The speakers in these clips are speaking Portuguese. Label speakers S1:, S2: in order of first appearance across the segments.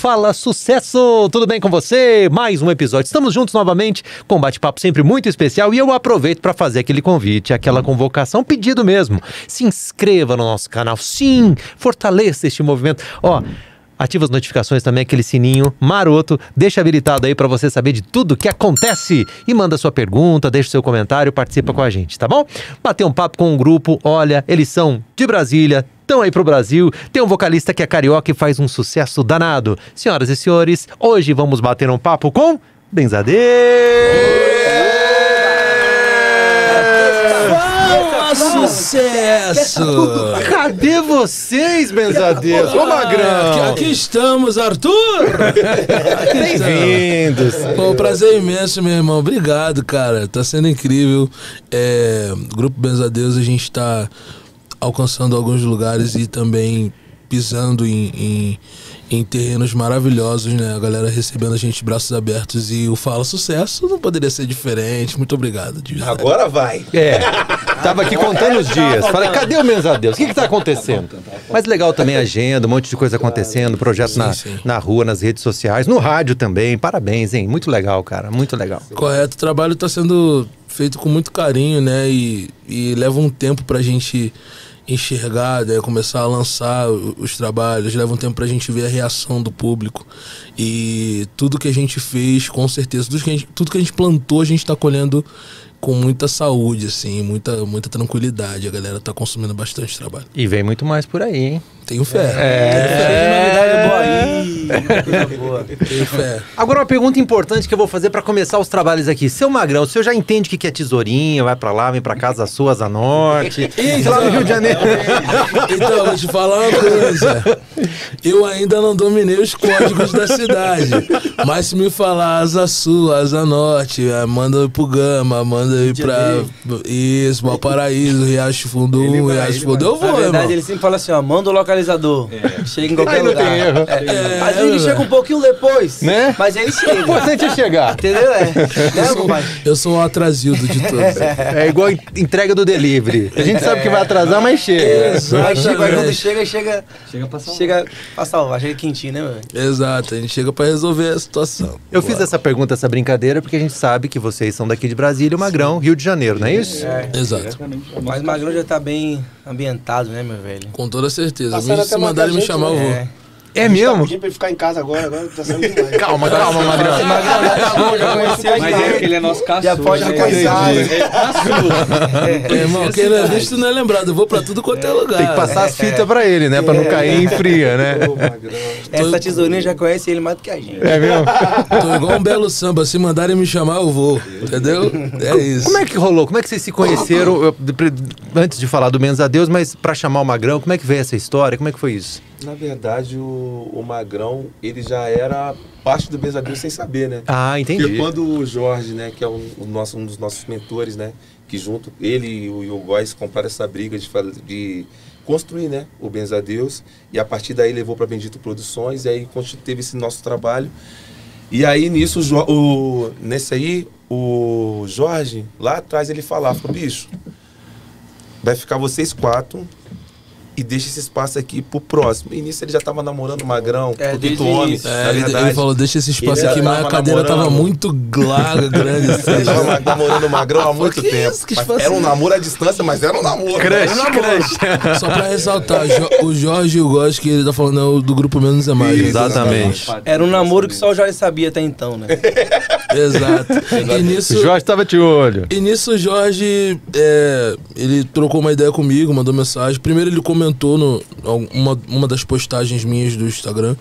S1: Fala Sucesso! Tudo bem com você? Mais um episódio. Estamos juntos novamente com um bate-papo sempre muito especial e eu aproveito para fazer aquele convite, aquela convocação, pedido mesmo. Se inscreva no nosso canal, sim! Fortaleça este movimento. Ativa as notificações também, aquele sininho maroto, deixa habilitado aí para você saber de tudo que acontece e manda sua pergunta, deixa seu comentário, participa com a gente, tá bom? Bater um papo com um grupo, olha, eles são de Brasília, estão aí pro Brasil, tem um vocalista que é carioca e faz um sucesso danado. Senhoras e senhores, hoje vamos bater um papo com Benzadeus!
S2: Sucesso!
S1: Cadê vocês, Benzadeus? Ô, Magrão!
S2: Aqui estamos, Arthur!
S1: Bem-vindos!
S2: Pô, prazer imenso, meu irmão. Obrigado, cara. Tá sendo incrível. O Grupo Benzadeus, a gente tá alcançando alguns lugares e também pisando em terrenos maravilhosos, né? A galera recebendo a gente de braços abertos e o Fala Sucesso não poderia ser diferente. Muito obrigado.
S3: Agora vai.
S1: Tava aqui contando os dias. Falei, cadê o Benzadeus? O que tá acontecendo? Mas legal também a agenda, um monte de coisa acontecendo, projeto na rua, nas redes sociais, no rádio também. Parabéns, hein? Muito legal, cara. Muito legal.
S2: Correto. O trabalho tá sendo feito com muito carinho, né? E leva um tempo pra gente enxergar, né, começar a lançar os trabalhos, leva um tempo pra gente ver a reação do público e tudo que a gente fez, com certeza, tudo que a gente plantou, a gente tá colhendo com muita saúde, assim, muita tranquilidade. A galera tá consumindo bastante trabalho.
S1: E vem muito mais por aí, hein?
S2: Tenho fé. Tenho fé.
S1: Agora uma pergunta importante que eu vou fazer pra começar os trabalhos aqui. Seu Magrão, o senhor já entende o que é tesourinha, vai pra lá, vem pra casa sua, Asa Norte, lá no Rio de Janeiro.
S2: Então, vou te falar uma coisa. Eu ainda não dominei os códigos da cidade. Mas se me falar Asa Sul, Asa Norte, manda eu ir pro Gama, manda eu ir pra isso, Valparaíso, Riacho Fundo 1, Riacho Fundo, eu vou,
S3: Na verdade,
S2: irmão.
S3: ele sempre fala assim, ó, manda o localizador. Chega em qualquer lugar.
S1: Tem erro.
S3: Às vezes ele chega um pouquinho depois,
S1: Né?
S3: mas ele chega.
S1: O importante é chegar.
S3: Entendeu?
S2: Eu sou o atrasildo de todos.
S1: É igual entrega do delivery. A gente sabe que vai atrasar, mas chega.
S3: Mas quando chega pra salvar, chega quentinho, né, mano?
S2: Exato, a gente chega pra resolver a situação.
S1: Eu fiz essa pergunta, essa brincadeira, porque a gente sabe que vocês são daqui de Brasília, o Magrão, Rio de Janeiro, não é isso?
S2: Exato.
S3: Mas o Magrão já tá bem ambientado, né, meu velho?
S2: Com toda certeza.
S4: Passando até
S2: Se mandarem me chamar, eu vou.
S1: É mesmo?
S4: Pedindo pra ele ficar em casa agora tá sendo demais.
S1: Calma, Magrão.
S5: Mas é que ele é nosso caçula.
S3: Já pode
S4: coisar.
S2: Irmão, quem não é visto não é lembrado. Eu vou pra tudo quanto é lugar.
S1: Tem que passar as fitas pra ele, né? Pra não cair em fria, né?
S3: Essa tesourinha já conhece ele mais do que a gente.
S1: É mesmo?
S2: Tô igual um belo samba. Se mandarem me chamar, eu vou. Entendeu? É isso.
S1: Como é que rolou? Como é que vocês se conheceram? Antes de falar do Benzadeus, mas pra chamar o Magrão, como é que veio essa história? Como é que foi isso?
S6: Na verdade, o Magrão, ele já era parte do Benzadeus sem saber, né?
S1: Ah, entendi.
S6: Porque quando o Jorge, né, que é um dos nossos mentores, né, que junto, ele e o Góis compraram essa briga de construir, né, o Benzadeus, e a partir daí levou para Bendito Produções, e aí teve esse nosso trabalho. E aí, nisso, o Jorge, lá atrás, ele falou, bicho, vai ficar vocês 4... e deixa esse espaço aqui pro próximo. E nisso ele já tava namorando o Magrão, o Tito Homem. Na verdade,
S2: ele falou, deixa esse espaço aqui, mas a cadeira tava muito grande. Assim.
S6: Ele tava namorando o Magrão há muito tempo. Era um namoro à distância, mas era um namoro.
S1: Crush.
S2: Só pra ressaltar, o Jorge e o Góis, que ele tá falando, é o do grupo Menos é Mais.
S1: Exatamente.
S3: Era um namoro que só o Jorge sabia até então, né?
S2: Exato. E nisso,
S1: O Jorge tava de olho.
S2: E nisso o Jorge, ele trocou uma ideia comigo, mandou mensagem. Primeiro ele comentou uma das postagens minhas do Instagram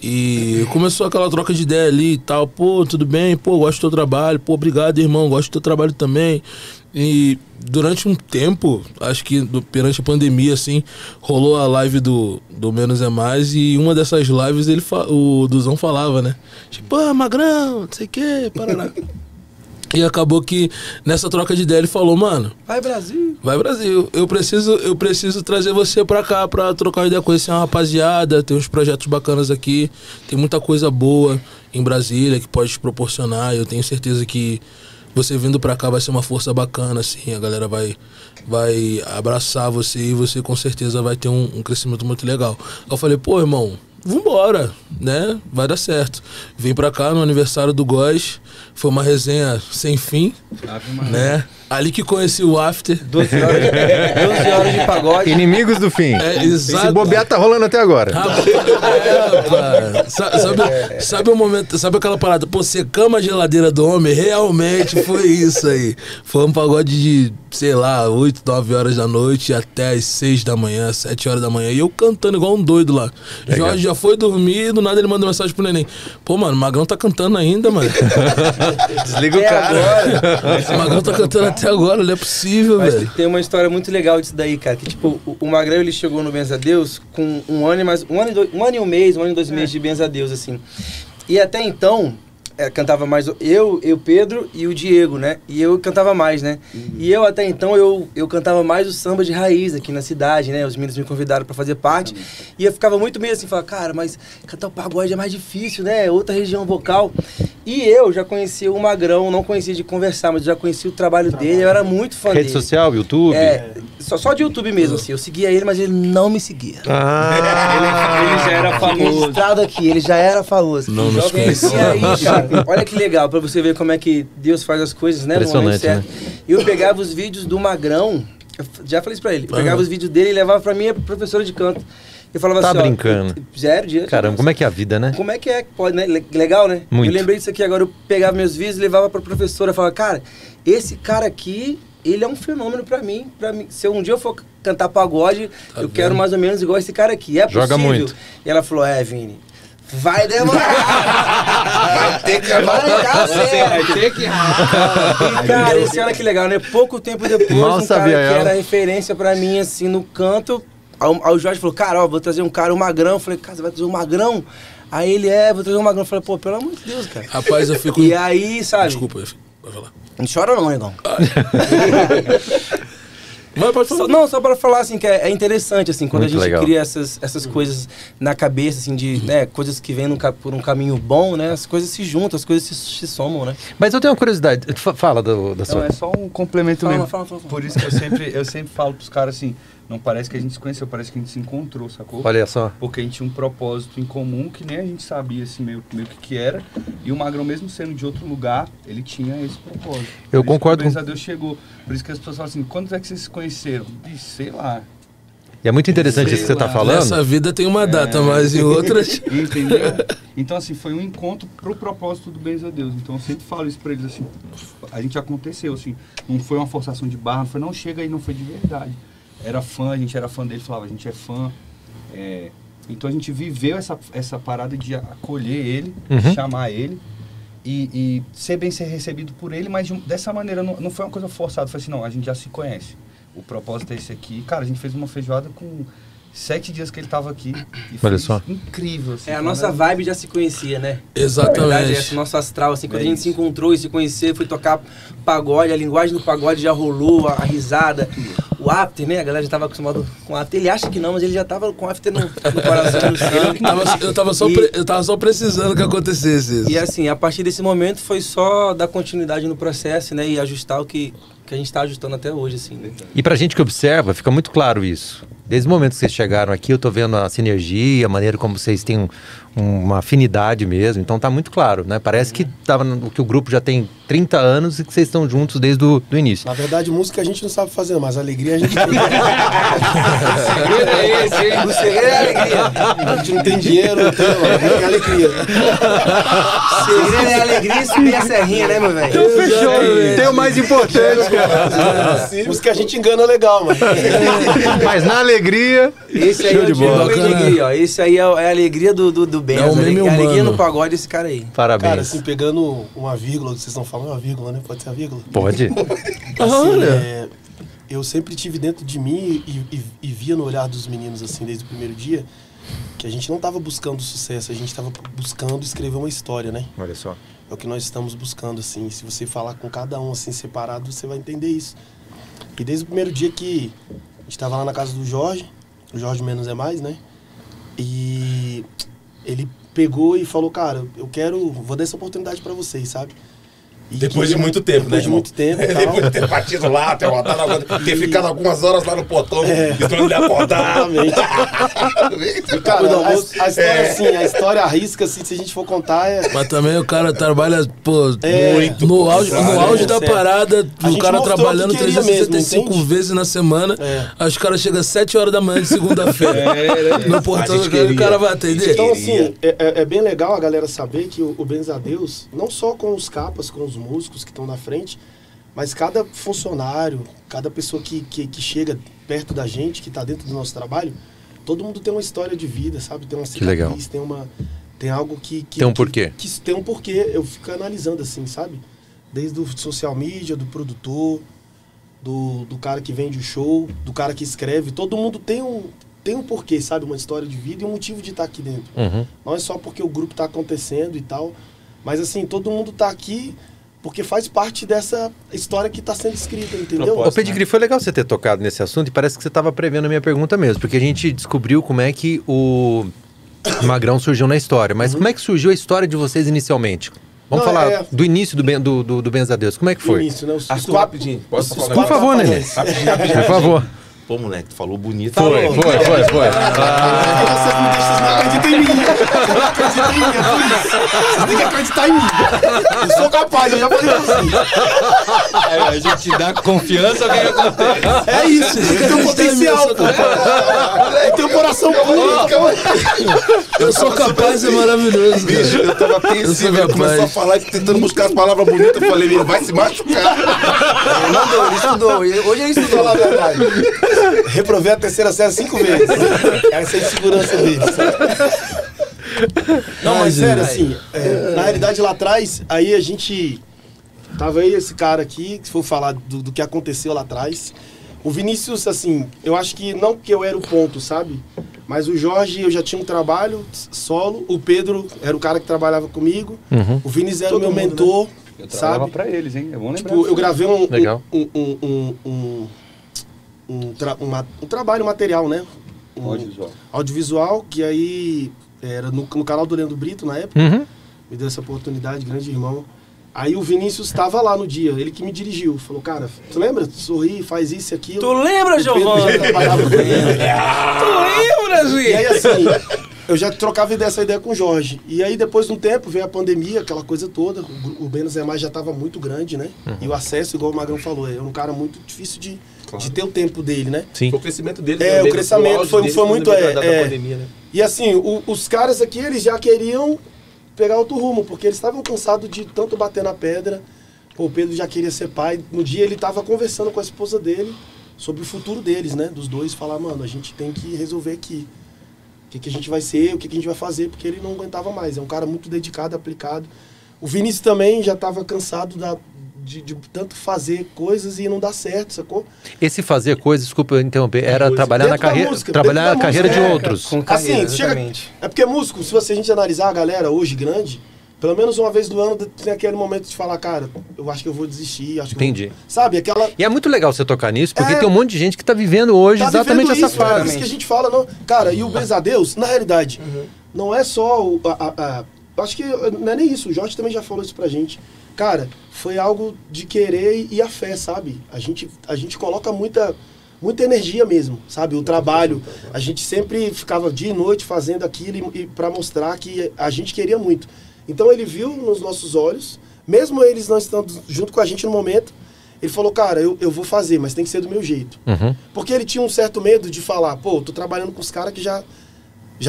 S2: e começou aquela troca de ideia ali e tal. Pô, tudo bem? Pô, gosto do teu trabalho. Pô, obrigado, irmão. Gosto do teu trabalho também. E durante um tempo, acho que perante a pandemia, assim, rolou a live do Menos é Mais e uma dessas lives o Duzão falava, né? Tipo, Magrão, não sei o que, Paraná. E acabou que nessa troca de ideia ele falou, mano,
S3: vai Brasil,
S2: eu preciso trazer você pra cá pra trocar uma ideia, conhecer uma rapaziada, tem uns projetos bacanas aqui, tem muita coisa boa em Brasília que pode te proporcionar, eu tenho certeza que você vindo pra cá vai ser uma força bacana, assim, a galera vai abraçar você e você com certeza vai ter um crescimento muito legal. Eu falei, pô, irmão, vambora, né? Vai dar certo. Vim pra cá no aniversário do Góis, foi uma resenha sem fim, né? Ali que conheci o After.
S3: 12 horas de pagode.
S1: Inimigos do fim.
S2: Exato.
S1: Esse bobear tá rolando até agora.
S2: Rapaz. Sabe o momento, sabe aquela parada? Pô, secamos a geladeira do homem? Realmente foi isso aí. Foi um pagode de, sei lá, 8, 9 horas da noite até as 6 da manhã, 7 horas da manhã. E eu cantando igual um doido lá.
S1: Legal.
S2: Jorge já foi dormir, do nada ele mandou mensagem pro neném. Pô, mano, o Magrão tá cantando ainda, mano.
S1: Desliga o cara.
S2: O Magrão tá cantando até agora, não é possível,
S3: Mas
S2: velho.
S3: tem uma história muito legal disso daí, cara. Que tipo, o Magrão ele chegou no Benza Deus com um ano e 2 meses de Benza Deus, assim. E até então, cantava mais eu, Pedro e o Diego, né? E eu cantava mais, né? E eu até então, eu cantava mais o samba de raiz aqui na cidade, né? Os meninos me convidaram pra fazer parte. E eu ficava muito meio assim, falava, cara, mas cantar o pagode é mais difícil, né? Outra região vocal. E eu já conhecia o Magrão, não conhecia de conversar, mas já conhecia o trabalho dele, eu era muito fã dele.
S1: Rede social, YouTube?
S3: Só de YouTube mesmo, assim. Eu seguia ele, mas ele não me seguia.
S5: Ele já era famoso.
S3: Registrado aqui, ele já era famoso.
S2: Não nos
S3: E
S2: conhecia.
S3: aí, cara, olha que legal, pra você ver como é que Deus faz as coisas, né? No momento
S1: Impressionante,
S3: certo. Eu pegava os vídeos do Magrão, eu já falei isso pra ele, eu pegava os vídeos dele e levava pra minha professora de canto. Eu falava
S1: Tá
S3: assim,
S1: brincando.
S3: Zero dia.
S1: Caramba, como é que é a vida, né?
S3: Como é que pode, né? Legal, né?
S1: Muito.
S3: Eu lembrei disso aqui agora, eu pegava meus vídeos e levava pra professora, eu falava, cara, esse cara aqui, ele é um fenômeno pra mim. Se um dia eu for cantar pagode, eu quero mais ou menos igual esse cara aqui. É
S1: Joga
S3: possível.
S1: muito.
S3: E ela falou, Vini, vai demorar. Vai ter que dar certo.
S5: Vai ter que
S3: E, cara, esse olha que legal, né? Pouco tempo depois,
S1: Mal
S3: um cara
S1: sabia
S3: que
S1: ela.
S3: era referência pra mim, assim, no canto, aí o Jorge falou, cara, ó, vou trazer um cara, o Magrão. Eu falei, cara, você vai trazer um Magrão? Aí ele, vou trazer um Magrão. Eu falei, pô, pelo amor de Deus, cara.
S2: Rapaz, eu fico...
S3: E aí, sabe?
S2: Desculpa, vai falar.
S3: Não chora não, negão.
S2: Pode falar.
S3: Só pra falar, assim, que é interessante, assim, quando
S1: Muito
S3: a gente
S1: legal.
S3: cria essas coisas na cabeça, assim, de, né, coisas que vêm por um caminho bom, né, as coisas se juntam, as coisas se somam, né.
S1: Mas eu tenho uma curiosidade. Fala da sua.
S5: Não, é só um complemento
S3: Fala,
S5: mesmo.
S3: fala.
S5: Por isso que eu sempre falo pros caras assim, não parece que a gente se conheceu, parece que a gente se encontrou, sacou?
S1: Olha só.
S5: Porque a gente tinha um propósito em comum que nem a gente sabia assim meio que era. E o Magrão, mesmo sendo de outro lugar, ele tinha esse propósito.
S1: Eu
S5: Por isso
S1: concordo
S5: que o
S1: com-
S5: Benza Deus chegou. Por isso que as pessoas falam assim, quando é que vocês se conheceram? Bicho, sei lá.
S1: E é muito interessante isso que você tá falando.
S2: Nessa vida tem uma data, mas em outras...
S5: Entendeu? Então, assim, foi um encontro pro propósito do Benza Deus. Então, eu sempre falo isso pra eles, assim, a gente aconteceu, assim, não foi uma forçação de barra, não foi, não, chega aí, não foi de verdade. Era fã, a gente era fã dele, falava, a gente é fã. Então, a gente viveu essa parada de acolher ele, chamar ele e ser bem recebido por ele, mas dessa maneira, não foi uma coisa forçada, foi assim, não, a gente já se conhece. O propósito é esse aqui. Cara, a gente fez uma feijoada com 7 dias que ele tava aqui. E
S1: Olha
S5: foi
S1: só.
S5: incrível. Assim,
S3: A nossa vibe já se conhecia, né?
S2: Exatamente.
S3: Na verdade, esse nosso astral, assim, quando a gente se encontrou e se conheceu, foi tocar pagode, a linguagem do pagode já rolou, a risada, o after, né? A galera já tava acostumada com o after. Ele acha que não, mas ele já tava com o after no coração, no sangue.
S2: Eu tava só precisando que acontecesse isso.
S3: E assim, a partir desse momento foi só dar continuidade no processo, né? E ajustar o que a gente tá ajustando até hoje, assim, né?
S1: E pra gente que observa, fica muito claro isso. Desde o momento que vocês chegaram aqui, eu tô vendo a sinergia, a maneira como vocês têm uma afinidade mesmo. Então tá muito claro, né? Parece que que o grupo já tem 30 anos e que vocês estão juntos desde o início.
S4: Na verdade, música a gente não sabe fazer, mas alegria a gente tem.
S3: O segredo é a alegria.
S4: A gente não tem dinheiro, não tem, mano, tem alegria.
S3: O segredo é a alegria e subir a serrinha, né, meu velho?
S1: Fechou, tem o mais importante, cara.
S4: Música a gente engana legal, mano.
S1: Mas na alegria,
S3: Esse aí
S1: show
S3: é
S1: de
S3: o Diego
S1: bola.
S3: Benegui, ó. Esse aí é a alegria do Benz.
S2: É o meme
S3: a alegria
S2: humano.
S3: no pagode desse cara aí.
S1: Parabéns.
S4: Cara, assim, pegando uma vírgula, que vocês estão falando, uma vírgula, né? Pode ser a vírgula?
S1: Pode.
S4: Assim, eu sempre tive dentro de mim e via no olhar dos meninos, assim, desde o primeiro dia, que a gente não tava buscando sucesso, a gente tava buscando escrever uma história, né?
S1: Olha só.
S4: É o que nós estamos buscando, assim. Se você falar com cada um, assim, separado, você vai entender isso. E desde o primeiro dia que a gente tava lá na casa do Jorge, o Jorge Menos é Mais, né? E ele pegou e falou, cara, vou dar essa oportunidade pra vocês, sabe?
S6: Depois de muito tempo, né,
S4: Depois de
S6: irmão?
S4: muito tempo. e tal.
S6: Depois de ter batido lá, ter rodado, ter ficado algumas horas lá no portão, esperando ele acordar.
S4: Exatamente. Cara, a história, assim, a história arrisca, assim, se a gente for contar,
S2: Mas também o cara trabalha, pô,
S4: muito.
S2: no auge da
S4: Sério.
S2: parada,
S4: A
S2: o
S4: gente
S2: cara
S4: mostrou
S2: trabalhando
S4: que queria
S2: 365
S4: mesmo, entende?
S2: vezes na semana, aí os caras chegam às 7 horas da manhã de segunda-feira. No portão do cara, o cara vai atender.
S4: Então, assim, é bem legal a galera saber que o Benza a Deus, não só com os capas, com os músicos que estão na frente, mas cada funcionário, cada pessoa que chega perto da gente, que está dentro do nosso trabalho, todo mundo tem uma história de vida, sabe? Tem uma cicatriz, tem algo que
S1: Tem um porquê.
S4: Que tem um porquê. Eu fico analisando assim, sabe? Desde o social media, do produtor, do cara que vende o show, do cara que escreve, todo mundo tem um porquê, sabe? Uma história de vida e um motivo de estar aqui dentro. Não é só porque o grupo está acontecendo e tal, mas assim, todo mundo está aqui porque faz parte dessa história que está sendo escrita, entendeu?
S1: Ô, Pedigree, foi legal você ter tocado nesse assunto e parece que você estava prevendo a minha pergunta mesmo, porque a gente descobriu como é que o Magrão surgiu na história, mas como é que surgiu a história de vocês inicialmente? Vamos falar do início do Benza a Deus, como é que foi?
S4: Início, né?
S6: Arthur, rapidinho. Posso falar?
S1: Por favor, Nenê. Por favor.
S6: Pô, moleque, tu falou bonito.
S1: Foi.
S4: Você me acredita em mim. Você não acredita em mim, é por isso. Você tem que acreditar em mim. Eu sou capaz, eu já falei pra você.
S5: A gente dá confiança, o que acontece?
S4: É isso, você tem um potencial, pô. Eu tenho um coração puro.
S2: Eu sou capaz, é maravilhoso.
S6: Bicho, eu tava pensando, ele começou a falar, tentando buscar as palavras bonitas, eu falei, ele vai se machucar.
S3: Ele estudou. Hoje ele estudou, lá, verdade.
S4: Reprovei a terceira série 5 vezes. Essa é a insegurança deles. Não, mas sério, assim, na realidade lá atrás, aí a gente... Tava aí esse cara aqui, se for falar do que aconteceu lá atrás. O Vinícius, assim, eu acho que não que eu era o ponto, sabe? Mas o Jorge, eu já tinha um trabalho solo. O Pedro era o cara que trabalhava comigo. O Vinícius era o meu mentor,
S5: Eu trabalhava
S4: sabe?
S5: pra eles, hein? É bom lembrar.
S4: Tipo, eu gravei
S1: Legal.
S4: um trabalho material, né? Audiovisual, que aí era no canal do Leandro Brito na época. Me deu essa oportunidade, grande irmão. Aí o Vinícius estava lá no dia, ele que me dirigiu. Falou, cara, tu lembra? Sorri, faz isso e aquilo.
S3: Tu lembra,
S4: O Pedro
S3: Giovanni?
S4: já trabalhava com ele.
S3: Tu lembra, Zui?
S4: E aí, assim, eu já trocava essa ideia com o Jorge. E aí, depois de um tempo, veio a pandemia, aquela coisa toda. O Menos é Mais já estava muito grande, né? E o acesso, igual o Magrão falou, é um cara muito difícil de ter o tempo dele, né?
S1: Sim.
S6: O crescimento dele.
S4: O crescimento foi muito...
S6: da pandemia, né?
S4: E assim, os caras aqui, eles já queriam pegar outro rumo, porque eles estavam cansados de tanto bater na pedra. Pô, o Pedro já queria ser pai. No dia ele estava conversando com a esposa dele sobre o futuro deles, né? Dos dois, falar, mano, a gente tem que resolver aqui. O que a gente vai ser, o que a gente vai fazer, porque ele não aguentava mais. É um cara muito dedicado, aplicado. O Vinícius também já estava cansado de tanto fazer coisas e não dar certo, sacou?
S1: Esse fazer coisas, desculpa eu interromper, era trabalhar
S4: Dentro
S1: na
S4: da
S1: carreira,
S4: música,
S1: trabalhar
S4: dentro
S1: a
S4: da
S1: carreira de
S4: música,
S1: outros.
S3: Com carreira,
S4: Assim, chega,
S3: exatamente.
S4: é porque músico, se a gente analisar a galera hoje grande, pelo menos uma vez do ano tem aquele momento de falar, cara, eu acho que eu vou desistir, acho que
S1: Entendi.
S4: sabe, aquela...
S1: E é muito legal você tocar nisso, porque
S4: É.
S1: tem um monte de gente que tá vivendo hoje
S4: Tá
S1: exatamente
S4: vivendo
S1: essa
S4: isso,
S1: fase.
S4: isso que a gente fala, não. Cara, e o Benza a Deus, na realidade, não é só eu acho que não é nem isso, o Jorge também já falou isso pra gente. Cara, foi algo de querer e a fé, sabe? A gente coloca muita energia mesmo, sabe? O trabalho, a gente sempre ficava dia e noite fazendo aquilo e para mostrar que a gente queria muito. Então ele viu nos nossos olhos, mesmo eles não estando junto com a gente no momento, ele falou, cara, eu vou fazer, mas tem que ser do meu jeito. Porque ele tinha um certo medo de falar, pô, tô trabalhando com os caras que já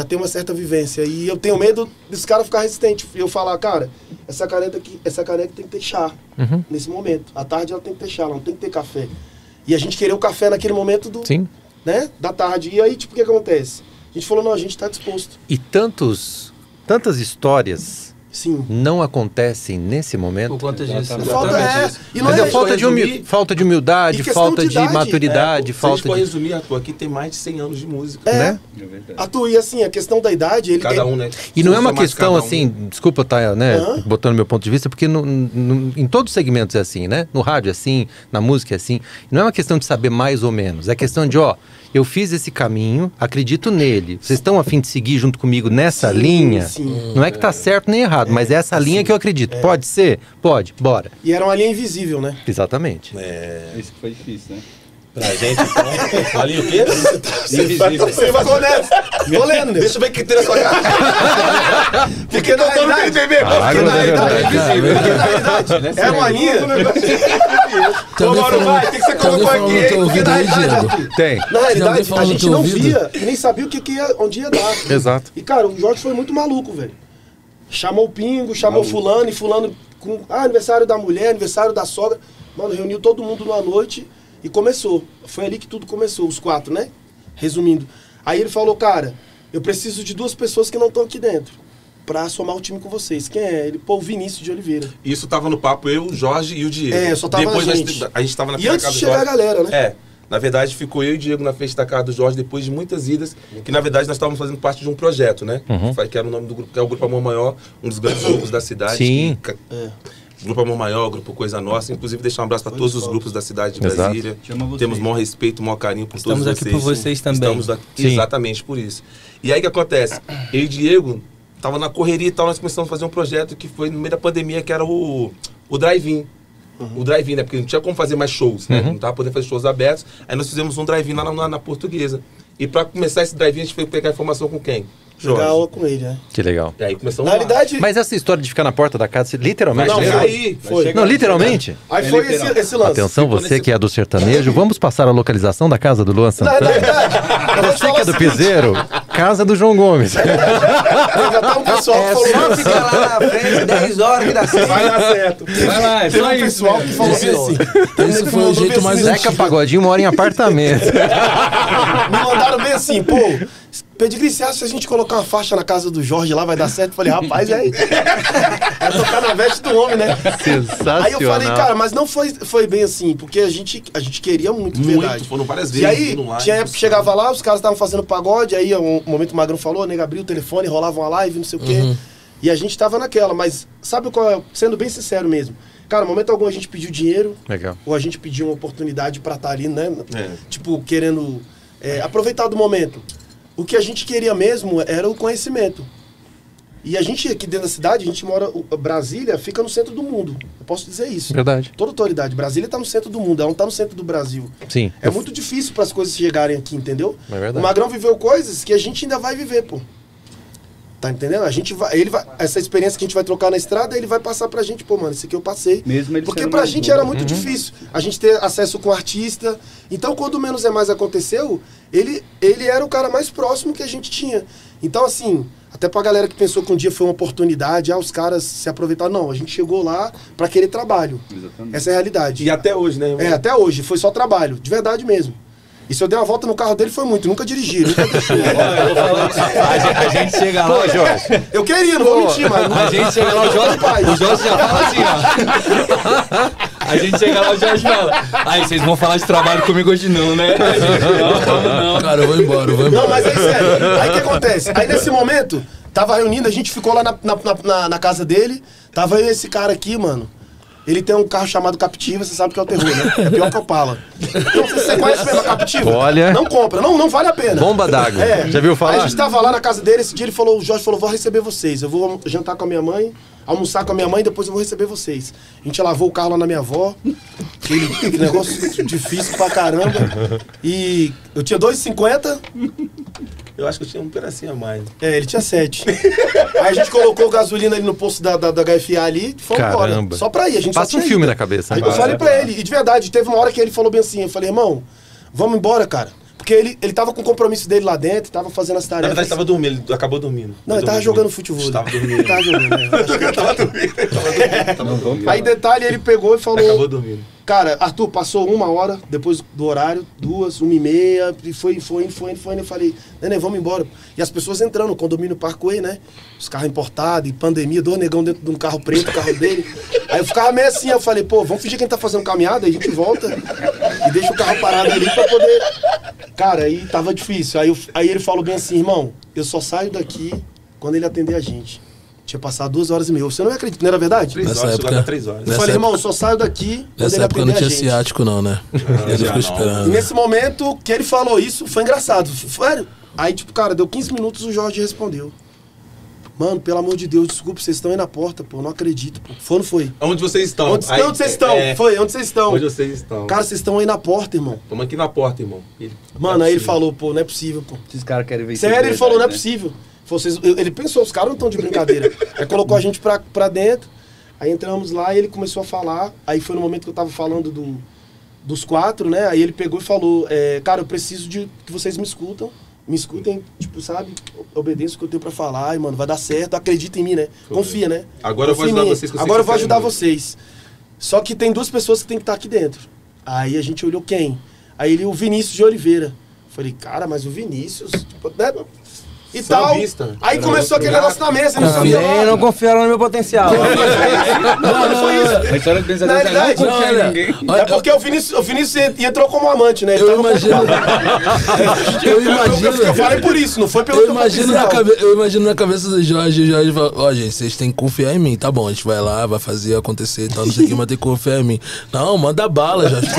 S4: tem uma certa vivência. E eu tenho medo desse cara ficar resistente. E eu falar, cara, essa caneca tem que ter chá nesse momento. À tarde ela tem que ter chá, ela não tem que ter café. E a gente queria o café naquele momento
S1: Sim.
S4: né, da tarde. E aí, tipo, o que acontece? A gente falou, não, a gente tá disposto.
S1: E tantas histórias
S4: Sim.
S1: não acontecem nesse momento.
S3: Por conta disso.
S4: Falta, e não
S1: Mas é
S4: é
S1: falta de humildade,
S4: E questão
S1: falta
S4: de
S1: de
S4: idade.
S1: maturidade,
S6: Se a gente
S1: falta
S6: for
S1: de...
S6: resumir, Arthur, aqui tem mais de 100 anos de música.
S1: né?
S5: É verdade.
S4: Arthur, e assim, a questão da idade, ele
S6: Cada um, né?
S1: E não é uma
S6: Somos mais
S1: questão
S6: cada um.
S1: assim, desculpa estar, né, botando meu ponto de vista, porque em todos os segmentos é assim, né? No rádio é assim, na música é assim. Não é uma questão de saber mais ou menos, é questão de, eu fiz esse caminho, acredito nele. Vocês estão a fim de seguir junto comigo nessa linha?
S4: sim.
S1: Não é que tá certo nem errado, errado, mas é essa linha que eu acredito. Pode ser? Pode, bora.
S4: E era uma linha invisível, né?
S1: Exatamente.
S5: Isso que foi difícil, né?
S6: Pra gente, então. Ali o quê?
S4: Você vai tô lendo, né?
S6: Deixa eu ver que tem na sua cara.
S4: Porque na realidade... É uma linha...
S2: Também falando,
S3: que você colocou
S2: falando no teu ouvido aí, Diego.
S1: Tem.
S4: Na realidade,
S2: falando
S4: a
S2: no
S4: gente
S2: teu
S4: não
S2: ouvido?
S4: via e nem sabia o que ia, onde ia dar.
S1: Exato.
S4: E, cara, o Jorge foi muito maluco, velho. Chamou o Pingo, chamou fulano, e fulano com aniversário da mulher, aniversário da sogra. Mano, reuniu todo mundo numa noite e começou. Foi ali que tudo começou, os 4, né? Resumindo. Aí ele falou, cara, eu preciso de 2 pessoas que não estão aqui dentro pra somar o time com vocês. Quem é? Ele, pô, o Vinícius de Oliveira.
S6: Isso tava no papo eu, o Jorge e o Diego.
S4: É, só tava
S6: depois
S4: a gente.
S6: A gente tava na
S4: E
S6: frente da
S4: antes
S6: casa
S4: de
S6: do
S4: chegar
S6: Jorge.
S4: a galera, né?
S6: É. Na verdade, ficou eu e o Diego na frente da casa do Jorge depois de muitas idas, que na verdade nós estávamos fazendo parte de um projeto, né? Que era o nome do grupo, que é o Grupo Amor Maior, um dos grandes grupos da cidade.
S1: Sim.
S6: Grupo Amor Maior, Grupo Coisa Nossa. Inclusive, deixar um abraço para todos os grupos da cidade de
S1: Exato.
S6: Brasília.
S5: Chama vocês.
S6: Temos o maior respeito, o maior carinho por
S3: Estamos
S6: todos
S3: aqui
S6: vocês.
S3: por vocês também.
S6: Estamos aqui exatamente por isso. E aí o que acontece? Eu e o Diego tava na correria e tal, nós começamos a fazer um projeto que foi no meio da pandemia, que era o drive-in. O drive-in, né? Porque não tinha como fazer mais shows, né? Não tava podendo fazer shows abertos. Aí nós fizemos um drive-in lá na Portuguesa. E para começar esse drive-in, a gente foi pegar informação com quem?
S4: Jogar
S6: Jorge.
S4: aula com ele, né?
S1: Que legal.
S6: E aí começamos
S4: Na
S6: lá.
S4: realidade...
S1: Mas essa história de ficar na porta da casa, literalmente...
S6: Não,
S1: mesmo?
S6: aí
S4: Foi.
S1: Não, literalmente?
S4: Aí
S5: É
S4: foi
S5: literal.
S4: esse lance.
S1: Atenção, você que é do sertanejo, vamos passar a localização da casa do Luan
S4: Na
S1: Santana.
S4: verdade, eu vou te
S1: Você
S4: falar
S1: que é do
S4: assim,
S1: piseiro, casa do João Gomes.
S4: já tá um pessoal que falou
S3: Só
S4: assim.
S3: fica lá na frente 10 horas que dá certo.
S4: Vai dar certo.
S5: Vai lá, é
S4: Teve
S5: só
S4: um
S5: isso.
S4: pessoal que falou
S2: Esse-
S4: assim.
S2: Esse foi o jeito mais
S1: Zeca
S2: antigo.
S1: Pagodinho mora em apartamento.
S4: Me mandaram bem assim, pô. Pedigrí, você acha que se a gente colocar uma faixa na casa do Jorge lá vai dar certo? Eu falei, rapaz, é tocar na veste do homem, né?
S1: Sensacional.
S4: Aí eu falei, cara, mas não foi bem assim, porque a gente queria muito, de verdade.
S6: Muito, foram várias vezes.
S4: E aí,
S6: indo lá,
S4: tinha época que chegava lá, os caras estavam fazendo pagode, aí um momento o Magrão falou, nega abriu o telefone, rolava uma live, não sei o quê. E a gente tava naquela, mas sabe qual é? Sendo bem sincero mesmo. Cara, no momento algum a gente pediu dinheiro,
S1: Legal.
S4: ou a gente pediu uma oportunidade pra estar ali, né?
S6: É.
S4: Tipo, querendo aproveitar do momento. O que a gente queria mesmo era o conhecimento. E a gente aqui dentro da cidade, a gente mora... Brasília fica no centro do mundo. Eu posso dizer isso.
S1: Verdade.
S4: Toda autoridade. Brasília está no centro do mundo, ela não está no centro do Brasil.
S1: Sim.
S4: É muito difícil para as coisas chegarem aqui, entendeu?
S1: É verdade.
S4: O Magrão viveu coisas que a gente ainda vai viver, pô. Tá entendendo? A gente vai, essa experiência que a gente vai trocar na estrada, ele vai passar pra gente, pô, mano, isso aqui eu passei.
S5: Mesmo ele
S4: Porque
S5: sendo
S4: pra
S5: mais
S4: gente
S5: novo.
S4: era muito difícil a gente ter acesso com o artista. Então, quando o Menos é Mais aconteceu, ele era o cara mais próximo que a gente tinha. Então, assim, até pra galera que pensou que um dia foi uma oportunidade, os caras se aproveitaram. Não, a gente chegou lá pra querer trabalho.
S5: Exatamente.
S4: Essa é a realidade.
S6: E até hoje, né? irmão?
S4: Até hoje, foi só trabalho, de verdade mesmo. E se eu der uma volta no carro dele, foi muito, nunca dirigi. Nunca deixei.
S5: A gente chega lá, Jorge.
S4: Eu queria, não vou mentir, mas...
S5: A gente chega lá, o Jorge já fala assim, ó. A gente chega lá, o Jorge fala. Aí, vocês vão falar de trabalho comigo hoje não, né? Não.
S2: Cara, eu vou embora, eu vou embora.
S4: Não, mas é sério. Aí o que acontece? Aí nesse momento, tava reunindo, a gente ficou lá na casa dele, tava eu e esse cara aqui, mano. Ele tem um carro chamado Captiva, você sabe que é o terror, né? É pior que o Opala. Então, você conhece mesmo a Captiva?
S1: Olha.
S4: Não compra, não vale a pena.
S1: Bomba d'água. Já viu falar?
S4: Aí a gente tava lá na casa dele, esse dia o Jorge falou, vou receber vocês. Eu vou jantar com a minha mãe, almoçar com a minha mãe, depois eu vou receber vocês. A gente lavou o carro lá na minha avó, aquele negócio difícil pra caramba. E eu tinha 2,50.
S6: Eu acho que eu tinha um pedacinho a mais.
S4: Ele tinha 7. Aí a gente colocou gasolina ali no posto da HFA ali e fomos embora.
S1: Caramba.
S4: Só pra ir, a gente
S1: Passa
S4: só
S1: um
S4: tinha
S1: filme
S4: ido.
S1: na cabeça.
S4: Aí
S1: né?
S4: eu falei pra ele, e de verdade, teve uma hora que ele falou bem assim, eu falei, irmão, vamos embora, cara. Porque ele tava com o compromisso dele lá dentro, tava fazendo as
S6: Na
S4: tarefas.
S6: verdade, estava dormindo, ele acabou dormindo.
S4: Não, ele tava jogando futebol.
S6: Estava dormindo.
S4: Ele tava jogando, né?
S6: Tava dormindo.
S4: Aí detalhe, ele pegou e falou...
S6: Acabou dormindo.
S4: Cara, Arthur, passou 1 hora depois do horário, 2, 1h30, e foi indo. Eu falei, Nenê, vamos embora. E as pessoas entrando no condomínio Parkway, né? Os carros importados, e pandemia, 2 negão dentro de um carro preto, o carro dele. Aí eu ficava meio assim, eu falei, pô, vamos fingir que a gente tá fazendo caminhada, aí a gente volta e deixa o carro parado ali pra poder... Cara, aí tava difícil. Aí ele falou bem assim, irmão, eu só saio daqui quando ele atender a gente. Tinha passado 2h30. Você não acredita, não era verdade?
S6: 3
S2: Nessa
S6: horas,
S2: época-
S6: chegou a 3 horas.
S4: Eu
S2: Nessa
S4: falei,
S2: época-
S4: irmão, eu só saio daqui quando
S2: Nessa
S4: ele
S2: época não
S4: atender a
S2: tinha
S4: gente.
S2: ciático, não, né? Ele ficou
S6: não.
S4: E
S2: esperando.
S4: nesse momento que ele falou isso, foi engraçado. Sério. Aí, tipo, cara, deu 15 minutos, o Jorge respondeu. Mano, pelo amor de Deus, desculpa, vocês estão aí na porta, pô, não acredito, pô. Foi ou não foi?
S6: Onde vocês estão?
S4: Onde vocês estão? Foi, onde vocês estão?
S6: Onde vocês estão?
S4: Cara, vocês estão aí na porta, irmão.
S6: Estamos aqui na porta, irmão.
S4: Mano, aí ele falou, pô, não é possível, pô.
S5: Esses caras querem ver.
S4: Sério, ele falou, não é possível. Ele pensou, os caras não estão de brincadeira. Aí colocou a gente pra dentro, aí entramos lá e ele começou a falar. Aí foi no momento que eu tava falando dos 4, né? Aí ele pegou e falou, cara, eu preciso de que vocês me escutem, tipo, sabe? Obedeçam o que eu tenho pra falar, e, mano, vai dar certo, acredita em mim, né? Confia, né?
S6: Agora eu vou ajudar vocês.
S4: Agora eu vou ajudar vocês. Só que tem 2 pessoas que tem que estar aqui dentro. Aí a gente olhou quem? Aí ele, o Vinícius de Oliveira. Falei, cara, mas o Vinícius, tipo, né? E tal. Aí começou aquele negócio na mesa, ele não sabia.
S3: Não confiaram no meu potencial.
S4: Não foi isso.
S5: A história do Benza
S4: Na
S5: Deus
S4: realidade,
S5: não confia em ninguém.
S4: É porque o Vinícius entrou como amante, né? Ele
S2: Eu
S4: tava
S2: imagino. Eu imagino.
S4: Eu falei por isso, não foi pelo
S2: Eu
S4: teu
S2: imagino,
S4: potencial.
S2: eu imagino na cabeça do Jorge, o Jorge fala, ó, gente, vocês têm que confiar em mim, tá bom, a gente vai lá, vai fazer acontecer e tal, não sei o que, mas tem que confiar em mim. Não, manda bala, Jorge.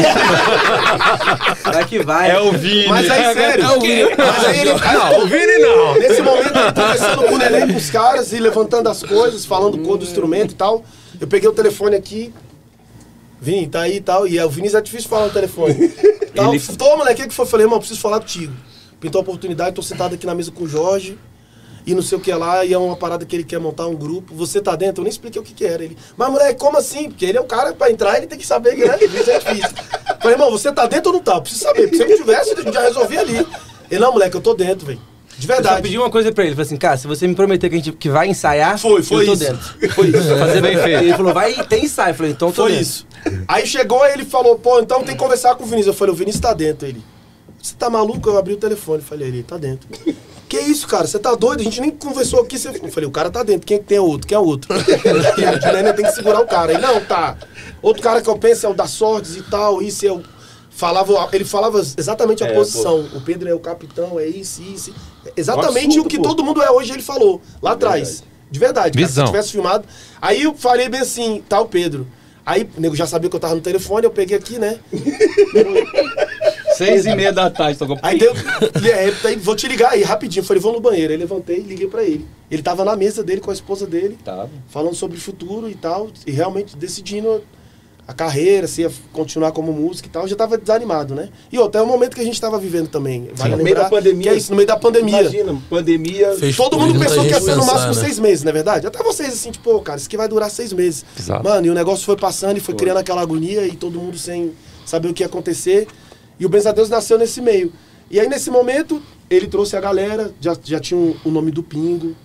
S3: Vai que vai.
S1: É o Vini.
S4: Mas aí, sério.
S2: É o Vini.
S4: Mas aí ele,
S1: Não, o Vini não.
S4: nesse momento, ele conversando com o neném, com os caras e levantando as coisas, falando cor do instrumento e tal. Eu peguei o telefone aqui. Vini, tá aí e tal. E o Vinícius é difícil falar no telefone. Tal. Tô, moleque, o que foi? Eu falei, irmão, preciso falar contigo. Pintou a oportunidade, tô sentado aqui na mesa com o Jorge. E não sei o que lá, e é uma parada que ele quer montar um grupo. Você tá dentro? Eu nem expliquei o que era. Ele, mas moleque, como assim? Porque ele é um cara, pra entrar, ele tem que saber que é difícil. Falei, irmão, você tá dentro ou não tá? Eu preciso saber, porque se eu não tivesse, a gente já resolvia ali. Ele, não, moleque, eu tô dentro, velho. De
S3: Eu só
S4: verdade.
S3: pedi uma coisa pra ele, falei assim, cara, se você me prometer que vai ensaiar,
S4: Foi
S3: eu tô
S4: isso.
S3: dentro.
S4: Foi isso.
S1: Fazer bem feito.
S3: Ele falou, vai, tem ensaio. Eu falei, então eu tô
S4: Foi
S3: dentro.
S4: isso. Aí chegou, aí ele falou, pô, então tem que conversar com o Vinícius. Eu falei, o Vinícius tá dentro. Ele, você tá maluco? Eu abri o telefone. Falei, ele tá dentro. Que isso, cara? Você tá doido? A gente nem conversou aqui. Eu falei, o cara tá dentro. Quem é que tem outro? Quem é outro? O Nenê tem que segurar o cara. Ele, não, tá. Outro cara que eu penso é o da Sortes e tal. Isso é o... Ele falava exatamente a posição. O Pedro é o capitão, é isso. Exatamente
S6: Absurdo,
S4: o que
S6: pô.
S4: todo mundo é hoje, ele falou. Lá atrás. De verdade. Cara,
S1: Visão.
S4: se tivesse filmado. Aí eu falei bem assim, tá o Pedro. Aí o nego já sabia que eu tava no telefone, eu peguei aqui, né?
S5: 6h30 da tarde, tocou.
S4: Aí deu. Aí, vou te ligar aí, rapidinho. Falei, vou no banheiro. Aí levantei e liguei pra ele. Ele tava na mesa dele com a esposa dele,
S5: Tava.
S4: falando sobre o futuro e tal. E realmente decidindo a carreira, se ia continuar como músico e tal. Eu já tava desanimado, né? E outro, é o momento que a gente tava vivendo também. Vale
S6: No meio
S4: lembrar
S6: da pandemia.
S4: que é isso, no meio da pandemia.
S6: Imagina, pandemia.
S2: Fez
S4: Todo mundo
S2: muita
S4: pensou que ia
S2: gente
S4: ser no
S2: pensar,
S4: máximo
S2: né?
S4: 6 meses, não é verdade? Até vocês assim, tipo, pô, cara, isso aqui vai durar 6 meses.
S1: Exato.
S4: Mano, e o negócio foi passando e foi criando aquela agonia e todo mundo sem saber o que ia acontecer. E o Benza Deus nasceu nesse meio. E aí, nesse momento, ele trouxe a galera, já tinha o nome do Pingo,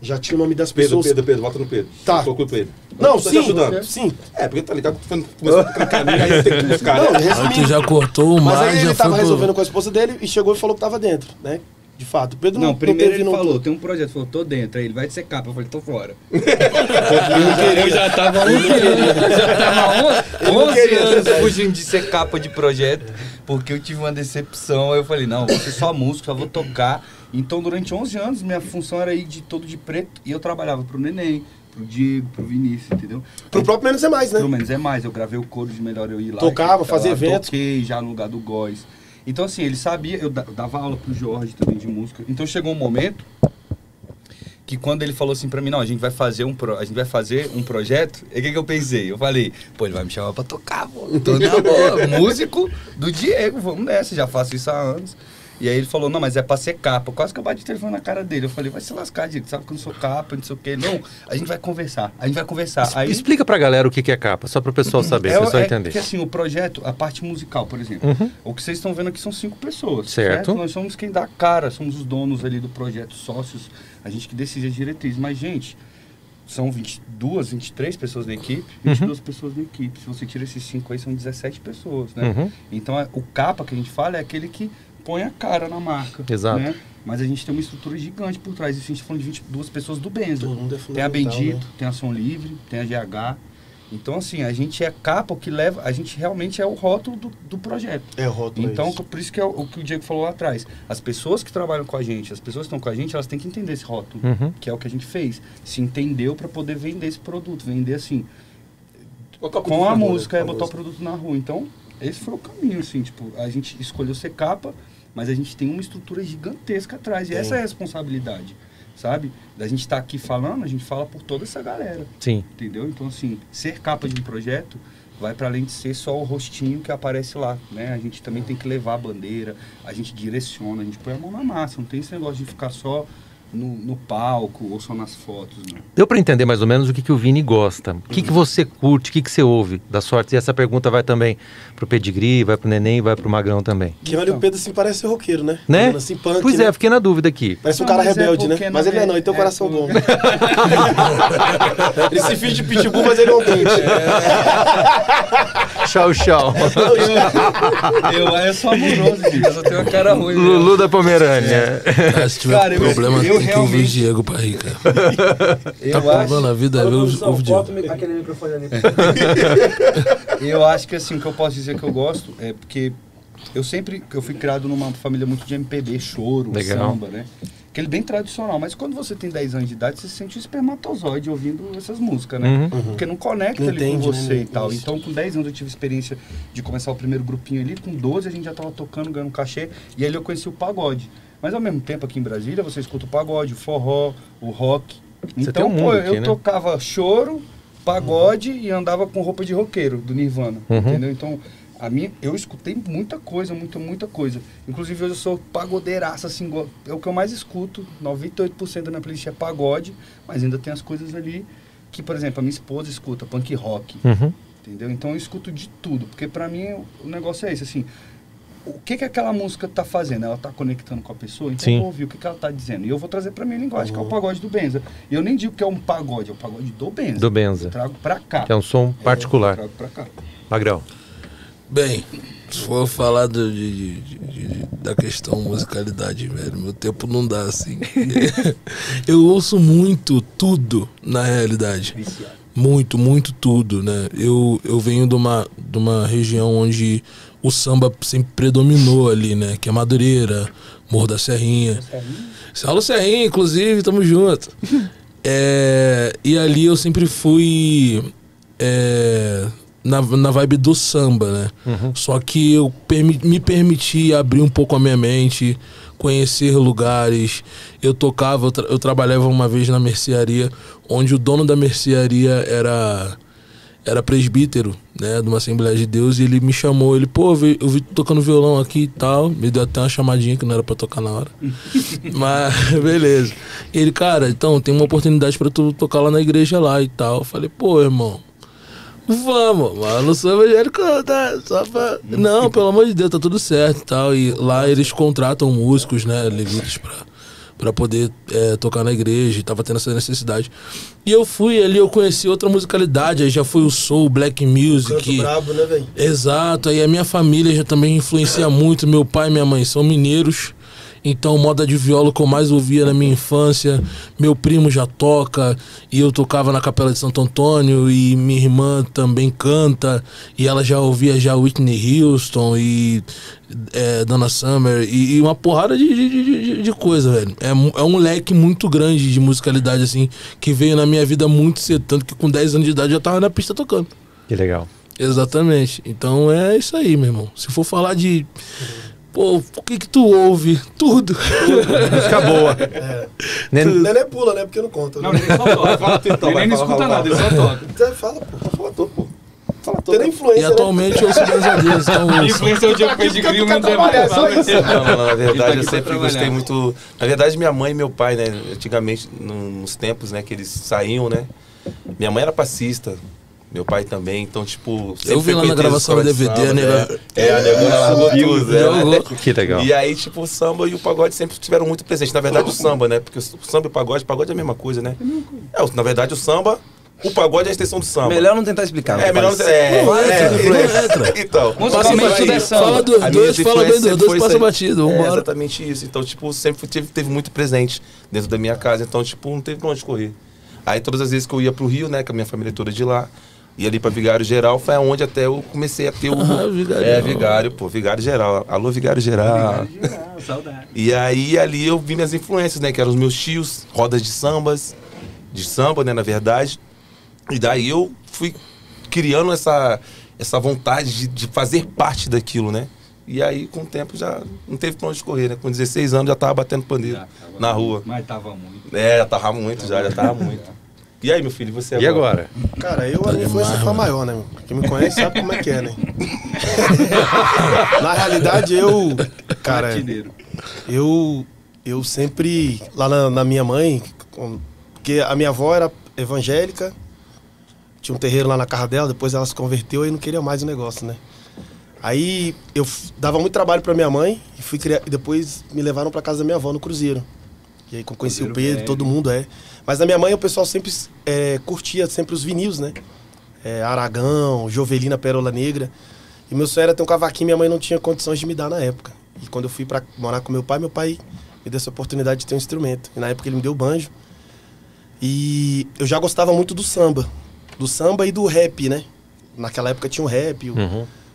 S4: já tinha o nome das pessoas.
S6: Pedro, volta no Pedro.
S4: Tá.
S6: Colocou o Pedro.
S4: Não,
S6: Tô
S4: sim,
S6: te ajudando.
S4: sim.
S6: É, porque tá ligado, começou a caminhar, aí tem que buscar,
S4: Não,
S6: né?
S2: Aí tu
S4: resumindo.
S2: já cortou o
S4: Mas
S2: mar,
S4: aí
S2: já
S4: ele tava
S2: foi
S4: resolvendo
S2: pro...
S4: com a esposa dele e chegou e falou que tava dentro, né? De fato. O Pedro
S5: Não, primeiro ele
S4: teve
S5: falou, tem um projeto, falou, tô dentro. Aí ele vai ser capa. Eu falei, tô fora. Eu já tava 11 anos fugindo de ser capa de projeto, porque eu tive uma decepção. Aí eu falei, não, vou ser só músico, só vou tocar. Então, durante 11 anos, minha função era ir de todo de preto e eu trabalhava pro Neném, pro Diego, pro Vinícius, entendeu?
S4: Pro próprio Menos é Mais, né?
S5: Pelo menos é mais, eu gravei o coro de Melhor Eu Ir Lá.
S4: Tocava, fazia
S5: lá,
S4: eventos.
S5: Toquei já no lugar do Góis. Então assim, ele sabia, eu dava aula pro Jorge também de música. Então chegou um momento que quando ele falou assim pra mim, não, a gente vai fazer um projeto, e o que eu pensei? Eu falei, pô, ele vai me chamar pra tocar, pô. Tô na boa, músico do Diego, vamos nessa, já faço isso há anos. E aí ele falou, não, mas é pra ser capa. Quase que eu bati o telefone na cara dele. Eu falei, vai se lascar, Diego, sabe que eu não sou capa, não sei o quê. Não, a gente vai conversar, Aí,
S1: Explica pra galera o que é capa, só pro pessoal saber, o pessoal entender.
S5: porque assim, o projeto, a parte musical, por exemplo, o que vocês estão vendo aqui são 5 pessoas,
S1: Certo.
S5: Nós somos quem dá a cara, somos os donos ali do projeto, sócios, a gente que decide as diretrizes. Mas, gente, são 22, 23 pessoas da equipe, 22 pessoas da equipe. Se você tira esses 5 aí, são 17 pessoas, né? Então, o capa que a gente fala é aquele que põe a cara na marca.
S1: Exato.
S5: Né? Mas a gente tem uma estrutura gigante por trás. Isso a gente está falando de 22 pessoas do Benza.
S4: Todo mundo é
S5: Tem a
S4: fundamental,
S5: Bendito,
S4: né?
S5: tem a Som Livre, tem a GH. Então, assim, a gente é capa que leva... A gente realmente é o rótulo do projeto.
S4: É o rótulo.
S5: Então,
S4: isso.
S5: por isso que é o que o Diego falou lá atrás. As pessoas que trabalham com a gente, as pessoas que estão com a gente, elas têm que entender esse rótulo, que é o que a gente fez. Se entendeu para poder vender esse produto. Vender, assim, com a música, botar o produto na rua. Então, esse foi o caminho, assim, tipo, a gente escolheu ser capa, mas a gente tem uma estrutura gigantesca atrás. E essa é a responsabilidade. sabe? Da gente estar aqui falando, a gente fala por toda essa galera.
S1: Sim.
S5: Entendeu? Então, assim, ser capa de um projeto vai para além de ser só o rostinho que aparece lá, né? A gente também tem que levar a bandeira, a gente direciona, a gente põe a mão na massa. Não tem esse negócio de ficar só no palco ou só nas fotos, né?
S1: Deu pra entender mais ou menos o que o Vini gosta. O que você curte, o que você ouve da sorte? E essa pergunta vai também pro Pedigree, vai pro Neném, vai pro Magrão também.
S4: Que olha, o Pedro assim parece ser roqueiro, né?
S1: Né?
S4: Fazendo assim, punk,
S1: Pois
S4: né?
S1: é, fiquei na dúvida aqui.
S4: Parece um
S5: Não,
S4: cara
S5: mas
S4: rebelde, né?
S5: porque
S4: Mas ele não é não, ele tem um coração bom.
S5: porque-
S4: Ele se finge de pitbull, mas ele é um dente.
S1: Tchau, tchau.
S5: Eu sou amoroso, gente. Eu só tenho uma cara ruim.
S1: Lulu da Pomerânia.
S2: Se tiver
S5: Cara,
S2: problema,
S5: eu
S2: tem que ouvir
S5: realmente-
S2: Diego pra rir, cara.
S5: Eu
S2: Tá
S5: acho,
S2: provando a vida, ouve Diego.
S3: Bota aquele microfone ali.
S5: eu acho que assim, o que eu posso dizer que eu gosto é porque eu fui criado numa família muito de MPB, choro,
S1: Legal.
S5: samba, né? Aquele bem tradicional, mas quando você tem 10 anos de idade, você se sente um espermatozoide ouvindo essas músicas, né?
S1: Uhum.
S5: Porque não conecta
S4: Não
S5: ali
S4: entende,
S5: com você
S4: né?
S5: e tal.
S4: Isso.
S5: Então, com 10 anos eu tive experiência de começar o primeiro grupinho ali, com 12 a gente já tava tocando, ganhando cachê, e aí eu conheci o pagode. Mas ao mesmo tempo aqui em Brasília, você escuta o pagode, o forró, o rock.
S1: Você
S5: Então,
S1: tem um mundo
S5: eu
S1: aqui, né?
S5: tocava choro, pagode e andava com roupa de roqueiro, do Nirvana,
S1: Uhum.
S5: entendeu? Então, eu escutei muita coisa, muita coisa. Inclusive, hoje eu sou pagodeiraço, assim, é o que eu mais escuto. 98% da minha playlist é pagode, mas ainda tem as coisas ali que, por exemplo, a minha esposa escuta punk rock,
S1: Uhum.
S5: entendeu? Então, eu escuto de tudo, porque pra mim o negócio é esse, assim, o que aquela música tá fazendo? Ela tá conectando com a pessoa? Então
S1: Sim.
S5: eu vou ouvir o que ela tá dizendo. E eu vou trazer pra minha linguagem, que é o pagode do Benza. E eu nem digo que é um pagode, é o pagode do Benza.
S1: Do Benza.
S5: Eu trago pra cá.
S1: Que é um som particular.
S5: Eu trago pra cá.
S1: Magrão.
S2: Bem, se for falar da questão musicalidade, velho, meu tempo não dá assim. Eu ouço muito tudo, na realidade.
S5: Viciado.
S2: Muito tudo, né? Eu venho de uma região onde o samba sempre predominou ali, né? Que é Madureira, Morro da Serrinha. Saulo Serrinha, inclusive, tamo junto. E ali eu sempre fui na vibe do samba, né?
S1: Uhum.
S2: Só que eu me permiti abrir um pouco a minha mente, conhecer lugares. Eu trabalhava uma vez na mercearia, onde o dono da mercearia era presbítero, né, de uma Assembleia de Deus, e ele me chamou, eu vi tu tocando violão aqui e tal, me deu até uma chamadinha que não era pra tocar na hora, mas beleza. E ele, cara, então tem uma oportunidade pra tu tocar lá na igreja lá e tal. Eu falei, pô, irmão, vamos, mas não sou evangélico, tá? Só pra... Não, pelo amor de Deus, tá tudo certo e tal. E lá eles contratam músicos, né, levitas pra poder tocar na igreja, e tava tendo essa necessidade. E eu fui ali, eu conheci outra musicalidade, aí já foi o soul, black music.
S4: Canto brabo, né, velho?
S2: Exato, aí a minha família já também influencia muito, meu pai e minha mãe são mineiros. Então, moda de viola que eu mais ouvia na minha infância, meu primo já toca, e eu tocava na Capela de Santo Antônio, e minha irmã também canta, e ela já ouvia já Whitney Houston e Donna Summer, e uma porrada de coisa, velho. É um leque muito grande de musicalidade, assim, que veio na minha vida muito cedo, tanto que com 10 anos de idade eu já tava na pista tocando.
S1: Que legal.
S2: Exatamente. Então é isso aí, meu irmão. Se for falar de... Pô, o que tu ouve? Tudo.
S1: Música boa.
S4: Neném pula, né? Porque não conta.
S5: Não,
S4: Né?
S5: ele só toca.
S6: Fala tu então,
S5: Ele
S6: vai,
S5: nem
S6: fala,
S5: escuta
S6: fala,
S5: nada, ele
S6: fala.
S5: só toca.
S4: Então, fala, pô.
S6: Fala tudo, pô. Fala tudo.
S4: Tem nem influência,
S2: E atualmente eu sou Deus a Deus, então
S5: A
S2: ouço.
S5: influência é o Diego Pedigree, mas
S4: trabalhar, só isso.
S6: Não, na verdade
S5: Ele tá
S6: eu
S5: aqui pra
S6: sempre
S5: trabalhar.
S6: gostei muito. Na verdade, minha mãe e meu pai, né? Antigamente, nos tempos, né, que eles saíam, né? Minha mãe era passista. Meu pai também, então, tipo...
S2: Eu vi lá na gravação do DVD, a nega...
S6: A negona largou tudo, né?
S1: Que legal.
S6: E aí, tipo, o samba e o pagode sempre estiveram muito presentes. Na verdade, o samba, né? Porque o samba e o pagode é a mesma coisa, né? Na verdade, o samba, o pagode é a extensão do samba.
S3: Melhor não tentar explicar.
S6: É, melhor não...
S2: entra.
S6: Então,
S5: Musicalmente tudo é samba.
S2: Fala dos
S6: A
S2: dois,
S6: minha
S2: fala bem dos
S6: influência
S2: dois,
S6: foi
S2: passa
S6: isso aí.
S2: batido,
S6: É
S2: vambora.
S6: exatamente isso. Então, tipo, sempre teve muito presente dentro da minha casa. Então, tipo, não teve pra onde correr. Aí, todas as vezes que eu ia pro Rio, né, com a minha família toda de lá, ia ali pra Vigário Geral, foi onde até eu comecei a ter o...
S2: Vigário.
S6: Vigário, pô, Vigário Geral. Alô, Vigário Geral.
S5: Saudade.
S6: E aí, ali eu vi minhas influências, né, que eram os meus tios, rodas de samba, né, na verdade. E daí eu fui criando essa vontade de fazer parte daquilo, né? E aí, com o tempo, já não teve pra onde escorrer, né? Com 16 anos, já tava batendo pandeiro na rua.
S5: Mas tava muito.
S6: Já tava muito, já tava muito. E aí, meu filho, você
S1: E agora?
S4: Cara, a minha influência foi maior, né? Quem me conhece sabe como é que é, né? Na realidade, cara, eu sempre, lá na minha mãe, porque a minha avó era evangélica, tinha um terreiro lá na casa dela, depois ela se converteu e não queria mais o negócio, né? Aí eu dava muito trabalho pra minha mãe e fui criar, depois me levaram pra casa da minha avó no Cruzeiro. E aí conheci o Pedro, todo mundo Mas na minha mãe o pessoal sempre curtia sempre os vinis, né? Aragão, Jovelina, Pérola Negra. E meu sonho era ter um cavaquinho, minha mãe não tinha condições de me dar na época. E quando eu fui pra morar com meu pai me deu essa oportunidade de ter um instrumento. E na época ele me deu banjo. E eu já gostava muito do samba. Do samba e do rap, né? Naquela época tinha o rap, o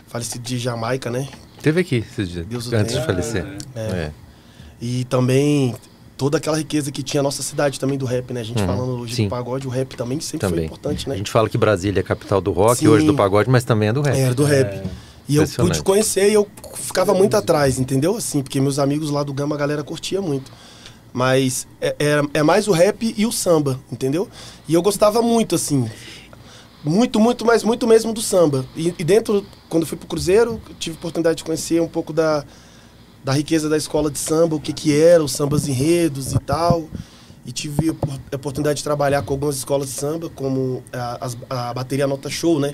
S4: falecido de Jamaica, né?
S1: Teve aqui esses dias,
S4: Deus o
S1: antes
S4: tenha.
S1: de falecer.
S4: E também toda aquela riqueza que tinha a nossa cidade também do rap, né? A gente falando hoje do pagode, o rap também sempre foi importante, né?
S1: A gente fala que Brasília é a capital do rock,
S4: Sim.
S1: hoje do pagode, mas também é do rap.
S4: Era do rap. E eu pude conhecer e eu ficava muito atrás, entendeu? Assim, porque meus amigos lá do Gama, a galera curtia muito. Mas é mais o rap e o samba, entendeu? E eu gostava muito, assim. Muito, mas muito mesmo do samba. E dentro, quando eu fui pro Cruzeiro, eu tive a oportunidade de conhecer um pouco da riqueza da escola de samba, o que era, os sambas enredos e tal. E tive a oportunidade de trabalhar com algumas escolas de samba, como a bateria Nota Show, né?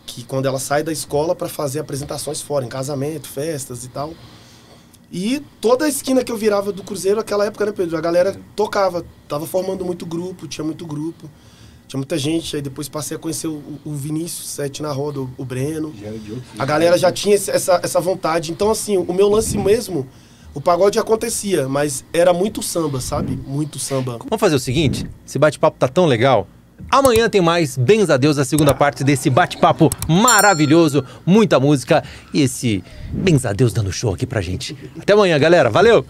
S4: Que quando ela sai da escola para fazer apresentações fora, em casamento, festas e tal. E toda a esquina que eu virava do Cruzeiro, naquela época, né, Pedro? A galera tocava, tava formando muito grupo, tinha muito grupo. Tinha muita gente, aí depois passei a conhecer o Vinícius, Sete na Roda, o Breno. A galera já tinha essa vontade. Então, assim, o meu lance mesmo, o pagode acontecia, mas era muito samba, sabe? Muito samba.
S1: Vamos fazer o seguinte, esse bate-papo tá tão legal. Amanhã tem mais Bens a Deus, a segunda parte desse bate-papo maravilhoso, muita música e esse Bens a Deus dando show aqui pra gente. Até amanhã, galera. Valeu!